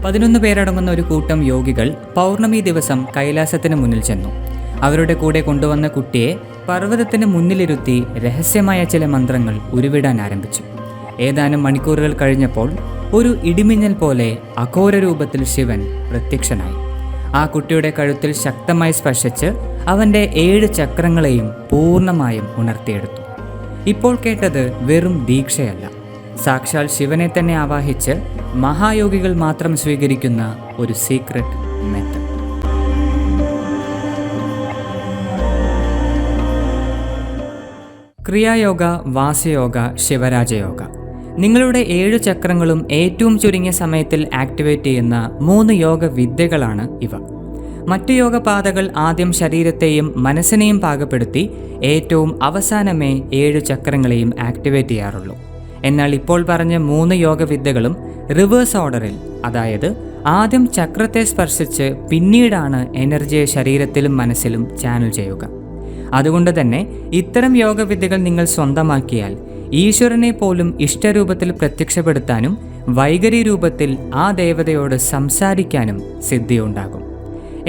11 പേരടങ്ങുന്ന ഒരു കൂട്ടം യോഗികൾ പൗർണമി ദിവസം കൈലാസത്തിന് മുന്നിൽ ചെന്നു. അവരുടെ കൂടെ കൊണ്ടുവന്ന കുട്ടിയെ പർവ്വതത്തിന് മുന്നിലിരുത്തി രഹസ്യമായ ചില മന്ത്രങ്ങൾ ഉരുവിടാൻ ആരംഭിച്ചു. ഏതാനും മണിക്കൂറുകൾ കഴിഞ്ഞപ്പോൾ ഒരു ഇടിമിന്നൽ പോലെ അഘോര രൂപത്തിൽ ശിവൻ പ്രത്യക്ഷനായി. ആ കുട്ടിയുടെ കഴുത്തിൽ ശക്തമായി സ്പർശിച്ച് അവൻ്റെ 7 ചക്രങ്ങളെയും പൂർണ്ണമായും ഉണർത്തിയെടുത്തു. ഇപ്പോൾ കേട്ടത് വെറും ദീക്ഷയല്ല, സാക്ഷാൽ ശിവനെ തന്നെ ആവാഹിച്ച് മഹായോഗികൾ മാത്രം സ്വീകരിക്കുന്ന ഒരു സീക്രട്ട് മെത്തഡ്. ക്രിയായോഗ, വാസയോഗ, ശിവരാജയോഗ. നിങ്ങളുടെ 7 ചക്രങ്ങളും ഏറ്റവും ചുരുങ്ങിയ സമയത്തിൽ ആക്ടിവേറ്റ് ചെയ്യുന്ന 3 യോഗ വിദ്യകളാണ് ഇവ. മറ്റു യോഗപാതകൾ ആദ്യം ശരീരത്തെയും മനസ്സിനെയും പാകപ്പെടുത്തി ഏറ്റവും അവസാനമേ 7 ചക്രങ്ങളെയും ആക്ടിവേറ്റ് ചെയ്യാറുള്ളൂ. എന്നാൽ ഇപ്പോൾ പറഞ്ഞ 3 യോഗവിദ്യകളും റിവേഴ്സ് ഓർഡറിൽ, അതായത് ആദ്യം ചക്രത്തെ സ്പർശിച്ച് പിന്നീടാണ് എനർജിയെ ശരീരത്തിലും മനസ്സിലും ചാനൽ ചെയ്യുക. അതുകൊണ്ട് തന്നെ ഇത്തരം യോഗവിദ്യകൾ നിങ്ങൾ സ്വന്തമാക്കിയാൽ ഈശ്വരനെ പോലും ഇഷ്ടരൂപത്തിൽ പ്രത്യക്ഷപ്പെടുത്താനും വൈഖരി രൂപത്തിൽ ആ ദേവതയോട് സംസാരിക്കാനും സിദ്ധിയുണ്ടാകും.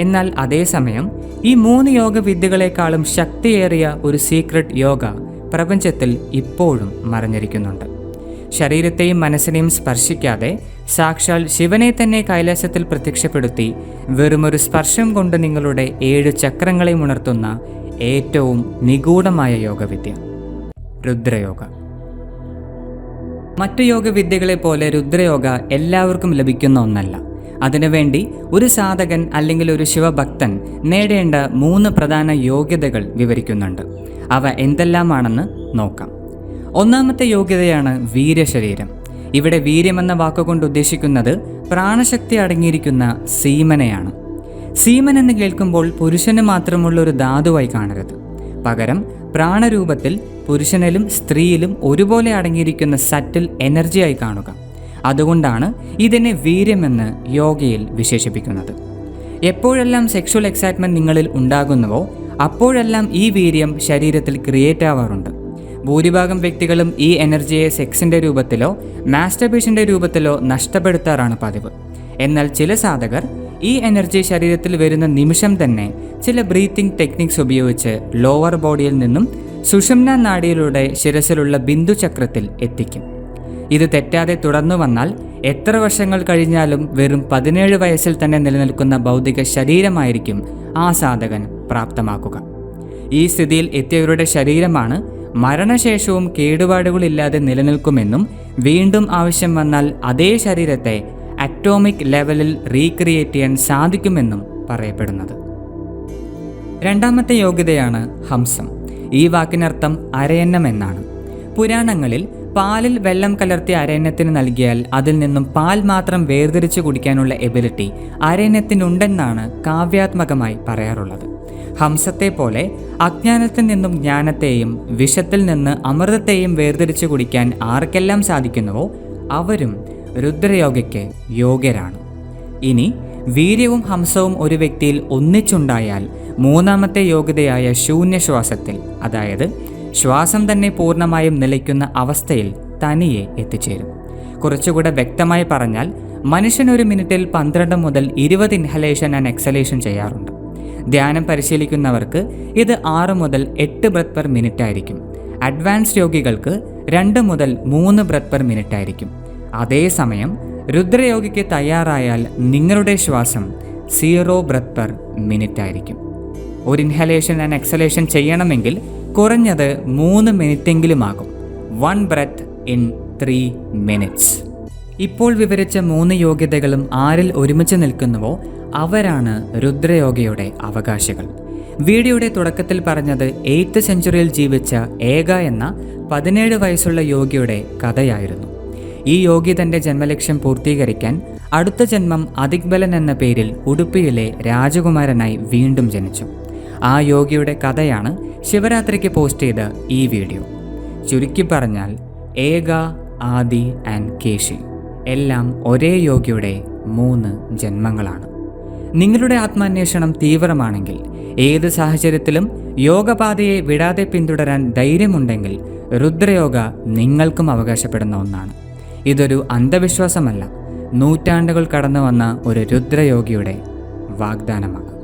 എന്നാൽ അതേസമയം ഈ 3 യോഗവിദ്യകളെക്കാളും ശക്തിയേറിയ ഒരു സീക്രട്ട് യോഗ പ്രപഞ്ചത്തിൽ ഇപ്പോഴും മറഞ്ഞിരിക്കുന്നുണ്ട്. ശരീരത്തെയും മനസ്സിനെയും സ്പർശിക്കാതെ സാക്ഷാൽ ശിവനെ തന്നെ കൈലാസത്തിൽ പ്രത്യക്ഷപ്പെടുത്തി വെറുമൊരു സ്പർശം കൊണ്ട് നിങ്ങളുടെ 7 ചക്രങ്ങളെയും ഉണർത്തുന്ന ഏറ്റവും നിഗൂഢമായ യോഗവിദ്യ രുദ്രയോഗ. മറ്റു യോഗവിദ്യകളെ പോലെ രുദ്രയോഗ എല്ലാവർക്കും ലഭിക്കുന്ന ഒന്നല്ല. അതിനുവേണ്ടി ഒരു സാധകൻ അല്ലെങ്കിൽ ഒരു ശിവഭക്തൻ നേടേണ്ട 3 പ്രധാന യോഗ്യതകൾ വിവരിക്കുന്നുണ്ട്. അവ എന്തെല്ലാമാണെന്ന് നോക്കാം. ഒന്നാമത്തെ യോഗ്യതയാണ് വീര്യശരീരം. ഇവിടെ വീര്യമെന്ന വാക്കുകൊണ്ട് ഉദ്ദേശിക്കുന്നത് പ്രാണശക്തി അടങ്ങിയിരിക്കുന്ന സീമനെയാണ്. സീമൻ എന്ന് കേൾക്കുമ്പോൾ പുരുഷന് മാത്രമുള്ള ഒരു ധാതുവായി കാണരുത്. പകരം പ്രാണരൂപത്തിൽ പുരുഷനിലും സ്ത്രീയിലും ഒരുപോലെ അടങ്ങിയിരിക്കുന്ന സറ്റിൽ എനർജിയായി കാണുക. അതുകൊണ്ടാണ് ഇതിനെ വീര്യമെന്ന് യോഗയിൽ വിശേഷിപ്പിക്കുന്നത്. എപ്പോഴെല്ലാം സെക്ഷുവൽ എക്സൈറ്റ്മെൻറ്റ് നിങ്ങളിൽ ഉണ്ടാകുന്നുവോ അപ്പോഴെല്ലാം ഈ വീര്യം ശരീരത്തിൽ ക്രിയേറ്റ് ആവാറുണ്ട്. ഭൂരിഭാഗം വ്യക്തികളും ഈ എനർജിയെ സെക്സിൻ്റെ രൂപത്തിലോ മാസ്റ്റർബേഷൻ്റെ രൂപത്തിലോ നഷ്ടപ്പെടുത്താറാണ് പതിവ്. എന്നാൽ ചില സാധകർ ഈ എനർജി ശരീരത്തിൽ വരുന്ന നിമിഷം തന്നെ ചില ബ്രീത്തിങ് ടെക്നിക്സ് ഉപയോഗിച്ച് ലോവർ ബോഡിയിൽ നിന്നും സുഷുമ്ന നാഡിയിലൂടെ ശിരസിലുള്ള ബിന്ദുചക്രത്തിൽ എത്തിക്കും. ഇത് തെറ്റാതെ തുടർന്നു വന്നാൽ എത്ര വർഷങ്ങൾ കഴിഞ്ഞാലും വെറും 17 വയസ്സിൽ തന്നെ നിലനിൽക്കുന്ന ഭൗതിക ശരീരമായിരിക്കും ആ സാധകൻ പ്രാപ്തമാക്കുക. ഈ സ്ഥിതിയിൽ എത്തിയവരുടെ ശരീരമാണ് മരണശേഷവും കേടുപാടുകളില്ലാതെ നിലനിൽക്കുമെന്നും വീണ്ടും ആവശ്യം വന്നാൽ അതേ ശരീരത്തെ അറ്റോമിക് ലെവലിൽ റീക്രിയേറ്റ് ചെയ്യാൻ സാധിക്കുമെന്നും പറയപ്പെടുന്നത്. രണ്ടാമത്തെ യോഗ്യതയാണ് ഹംസം. ഈ വാക്കിനർത്ഥം അരയന്നം എന്നാണ്. പുരാണങ്ങളിൽ പാലിൽ വെള്ളം കലർത്തി അരയന്നത്തിന് നൽകിയാൽ അതിൽ നിന്നും പാൽ മാത്രം വേർതിരിച്ച് കുടിക്കാനുള്ള എബിലിറ്റി അരയന്നത്തിനുണ്ടെന്നാണ് കാവ്യാത്മകമായി പറയാറുള്ളത്. ഹംസത്തെ പോലെ അജ്ഞാനത്തിൽ നിന്നും ജ്ഞാനത്തെയും വിഷത്തിൽ നിന്ന് അമൃതത്തെയും വേർതിരിച്ച് കുടിക്കാൻ ആർക്കെല്ലാം സാധിക്കുന്നുവോ അവരും രുദ്രയോഗയ്ക്ക് യോഗ്യരാണ്. ഇനി വീര്യവും ഹംസവും ഒരു വ്യക്തിയിൽ ഒന്നിച്ചുണ്ടായാൽ മൂന്നാമത്തെ യോഗ്യതയായ ശൂന്യശ്വാസത്തിൽ, അതായത് ശ്വാസം തന്നെ പൂർണ്ണമായും നിലയ്ക്കുന്ന അവസ്ഥയിൽ തനിയെ എത്തിച്ചേരും. കുറച്ചുകൂടെ വ്യക്തമായി പറഞ്ഞാൽ മനുഷ്യൻ ഒരു മിനിറ്റിൽ 12 മുതൽ 20 ഇൻഹലേഷൻ ആൻഡ് എക്സലേഷൻ ചെയ്യാറുണ്ട്. ധ്യാനം പരിശീലിക്കുന്നവർക്ക് ഇത് 6 മുതൽ 8 ബ്രത്ത് പെർ മിനിറ്റ് ആയിരിക്കും. അഡ്വാൻസ്ഡ് യോഗികൾക്ക് 2 മുതൽ 3 ബ്രത്ത് പെർ മിനിറ്റ് ആയിരിക്കും. അതേസമയം രുദ്രയോഗിക്ക് തയ്യാറായാൽ നിങ്ങളുടെ ശ്വാസം 0 ബ്രത്ത് പെർ മിനിറ്റ് ആയിരിക്കും. ഒരു ഇൻഹലേഷൻ ആൻഡ് എക്സലേഷൻ ചെയ്യണമെങ്കിൽ കുറഞ്ഞത് 3 മിനിറ്റെങ്കിലും ആകും. 1 ബ്രത്ത് ഇൻ 3 മിനിറ്റ്സ്. ഇപ്പോൾ വിവരിച്ച 3 യോഗ്യതകളും ആരിൽ ഒരുമിച്ച് നിൽക്കുന്നുവോ അവരാണ് രുദ്രയോഗയുടെ അവകാശികൾ. വീഡിയോയുടെ തുടക്കത്തിൽ പറഞ്ഞത് 8th സെഞ്ച്വറിയിൽ ജീവിച്ച ഏക എന്ന 17 വയസ്സുള്ള യോഗിയുടെ കഥയായിരുന്നു. ഈ യോഗി തൻ്റെ ജന്മലക്ഷ്യം പൂർത്തീകരിക്കാൻ അടുത്ത ജന്മം അതിക്ബലൻ എന്ന പേരിൽ ഉടുപ്പിയിലെ രാജകുമാരനായി വീണ്ടും ജനിച്ചു. ആ യോഗിയുടെ കഥയാണ് ശിവരാത്രിക്ക് പോസ്റ്റ് ചെയ്ത ഈ വീഡിയോ. ചുരുക്കി പറഞ്ഞാൽ ഏക, ആദി ആൻഡ് കേശി എല്ലാം ഒരേ യോഗിയുടെ 3 ജന്മങ്ങളാണ്. നിങ്ങളുടെ ആത്മാന്വേഷണം തീവ്രമാണെങ്കിൽ ഏത് സാഹചര്യത്തിലും യോഗപാതയെ വിടാതെ പിന്തുടരാൻ ധൈര്യമുണ്ടെങ്കിൽ രുദ്രയോഗ നിങ്ങൾക്കും അവകാശപ്പെടുന്ന ഒന്നാണ്. ഇതൊരു അന്ധവിശ്വാസമല്ല, നൂറ്റാണ്ടുകൾ കടന്നു വന്ന ഒരു രുദ്രയോഗിയുടെ വാഗ്ദാനമാണ്.